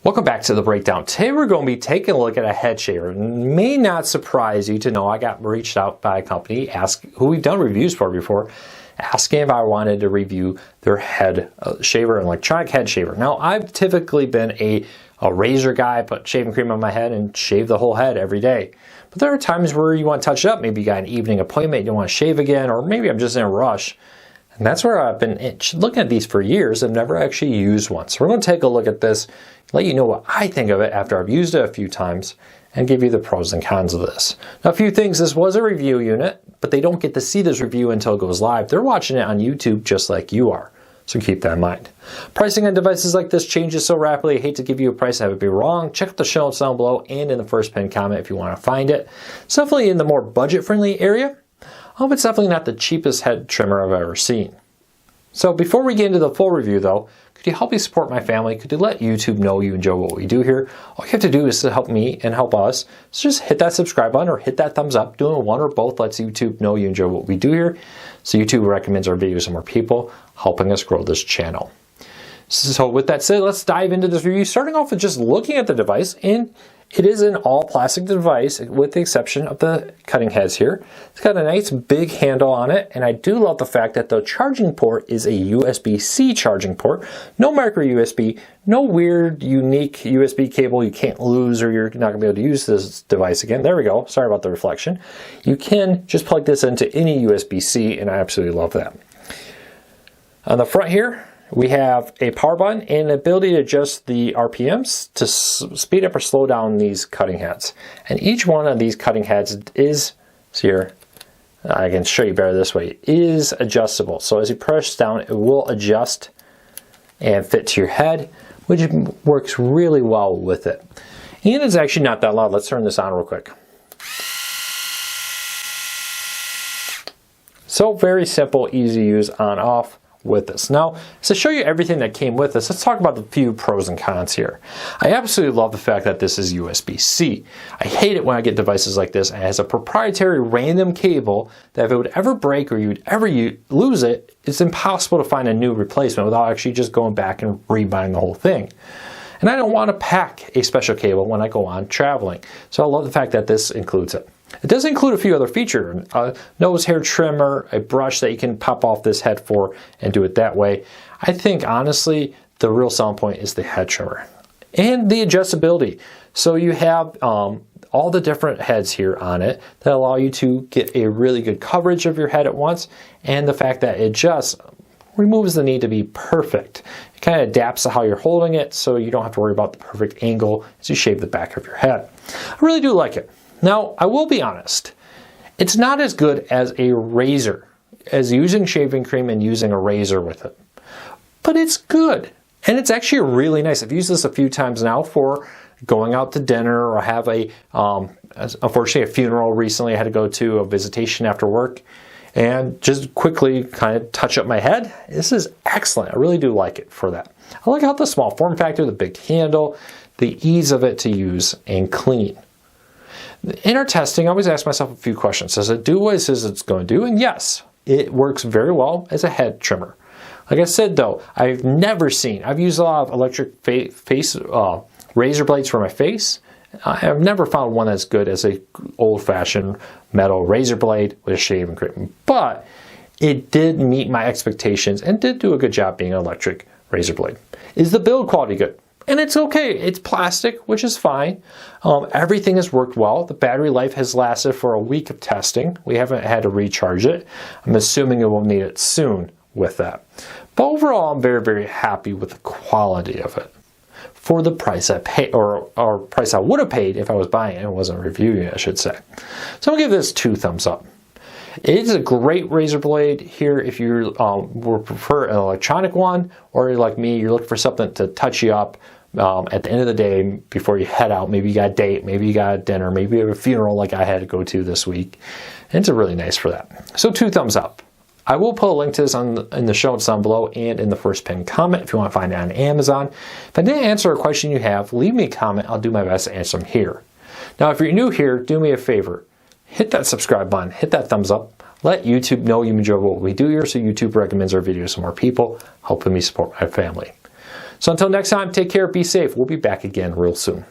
Welcome back to the breakdown. Today we're going to be taking a look at a head shaver. It may not surprise you to know I got reached out by a company who we've done reviews for before, asking if I wanted to review their head shaver, an electronic head shaver. Now I've typically been a razor guy, put shaving cream on my head and shave the whole head every day. But there are times where you want to touch it up. Maybe you got an evening appointment, you don't want to shave again, or maybe I'm just in a rush. And that's where I've been looking at these for years. I've never actually used one. So we're going to take a look at this, let you know what I think of it after I've used it a few times, and give you the pros and cons of this. Now, a few things. This was a review unit, but they don't get to see this review until it goes live. They're watching it on YouTube just like you are. So keep that in mind. Pricing on devices like this changes so rapidly. I hate to give you a price, I would be wrong. Check out the show notes down below and in the first pinned comment if you want to find it. It's definitely in the more budget-friendly area. It's definitely not the cheapest head trimmer I've ever seen. So before we get into the full review though, could you help me support my family? Could you let YouTube know you enjoy what we do here? All you have to do is to help me and help us. So just hit that subscribe button or hit that thumbs up. Doing one or both lets YouTube know you enjoy what we do here. So YouTube recommends our videos to more people, helping us grow this channel. So with that said, let's dive into this review, starting off with just looking at the device. And it is an all plastic device with the exception of the cutting heads here. It's got a nice big handle on it, and I do love the fact that the charging port is a USB-C charging port. No micro USB, no weird unique USB cable you can't lose or you're not going to be able to use this device again. There we go. Sorry about the reflection. You can just plug this into any USB-C, and I absolutely love that. On the front here, we have a power button and the ability to adjust the RPMs to speed up or slow down these cutting heads. And each one of these cutting heads is, so here, I can show you better this way, is adjustable. So as you press down, it will adjust and fit to your head, which works really well with it. And it's actually not that loud. Let's turn this on real quick. So very simple, easy to use, on, off with this. Now, to show you everything that came with this, let's talk about the few pros and cons here. I absolutely love the fact that this is USB-C. I hate it when I get devices like this and it has a proprietary random cable that if it would ever break or you'd ever lose it, it's impossible to find a new replacement without actually just going back and rebuying the whole thing. And I don't want to pack a special cable when I go on traveling. So I love the fact that this includes it. It does include a few other features, a nose hair trimmer, a brush that you can pop off this head for and do it that way. I think honestly the real selling point is the head trimmer and the adjustability. So you have all the different heads here on it that allow you to get a really good coverage of your head at once, and the fact that it just removes the need to be perfect. It kind of adapts to how you're holding it so you don't have to worry about the perfect angle as you shave the back of your head. I really do like it. Now, I will be honest, it's not as good as a razor, as using shaving cream and using a razor with it. But it's good. And it's actually really nice. I've used this a few times now for going out to dinner, or I have unfortunately a funeral recently I had to go to, a visitation after work, and just quickly kind of touch up my head. This is excellent. I really do like it for that. I like how the small form factor, the big handle, the ease of it to use and clean. In our testing, I always ask myself a few questions. Does it do what it says it's going to do? And yes, it works very well as a head trimmer. Like I said though, I've used a lot of electric razor blades for my face. I've never found one that's good as a old-fashioned metal razor blade with a shaving cream. But it did meet my expectations and did do a good job being an electric razor blade. Is the build quality good? And it's okay. It's plastic, which is fine. Everything has worked well. The battery life has lasted for a week of testing. We haven't had to recharge it. I'm assuming it will need it soon with that. But overall, I'm very, very happy with the quality of it for the price I paid, or price I would have paid if I was buying it and wasn't reviewing it, I should say. So I'm going to give this 2 thumbs up. It is a great razor blade here if you would prefer an electronic one, or like me, you're looking for something to touch you up at the end of the day before you head out. Maybe you got a date, maybe you got a dinner, maybe you have a funeral like I had to go to this week. And it's really nice for that. So 2 thumbs up. I will put a link to this in the show notes down below and in the first pinned comment if you want to find it on Amazon. If I didn't answer a question you have, leave me a comment. I'll do my best to answer them here. Now, if you're new here, do me a favor. Hit that subscribe button, hit that thumbs up, let YouTube know you enjoy what we do here so YouTube recommends our videos to more people, helping me support my family. So until next time, take care, be safe. We'll be back again real soon.